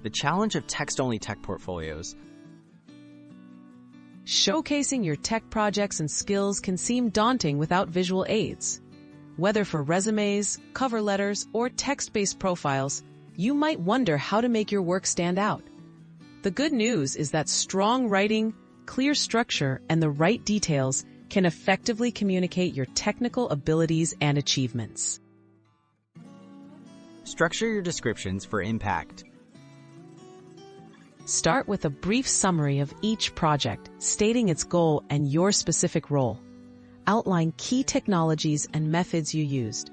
The challenge of text-only tech portfolios. Showcasing your tech projects and skills can seem daunting without visual aids. Whether for resumes, cover letters, or text-based profiles, you might wonder how to make your work stand out. The good news is that strong writing, clear structure, and the right details can effectively communicate your technical abilities and achievements. Structure your descriptions for impact. Start with a brief summary of each project, stating its goal and your specific role. Outline key technologies and methods you used.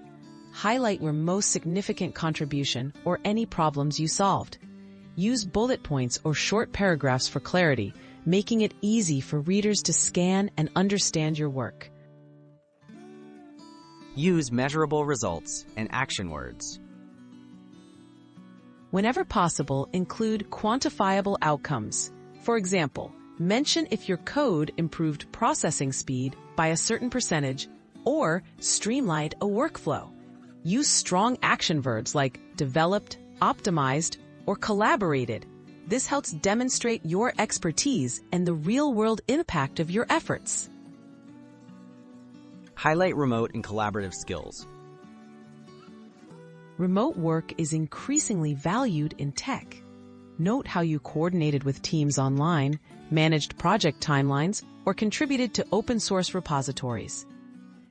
Highlight your most significant contribution or any problems you solved. Use bullet points or short paragraphs for clarity, making it easy for readers to scan and understand your work. Use measurable results and action words. Whenever possible, include quantifiable outcomes. For example, mention if your code improved processing speed by a certain percentage or streamlined a workflow. Use strong action verbs like developed, optimized, or collaborated. This helps demonstrate your expertise and the real-world impact of your efforts. Highlight remote and collaborative skills. Remote work is increasingly valued in tech. Note how you coordinated with teams online, managed project timelines, or contributed to open-source repositories.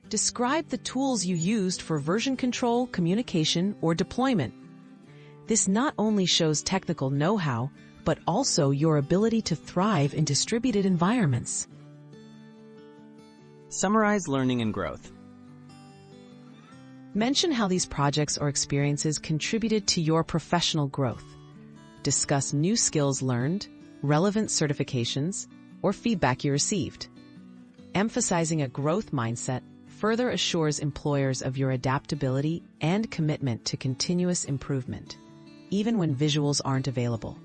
Describe the tools you used for version control, communication, or deployment. This not only shows technical know-how, but also your ability to thrive in distributed environments. Summarize learning and growth. Mention how these projects or experiences contributed to your professional growth. Discuss new skills learned, relevant certifications, or feedback you received. Emphasizing a growth mindset further assures employers of your adaptability and commitment to continuous improvement, even when visuals aren't available.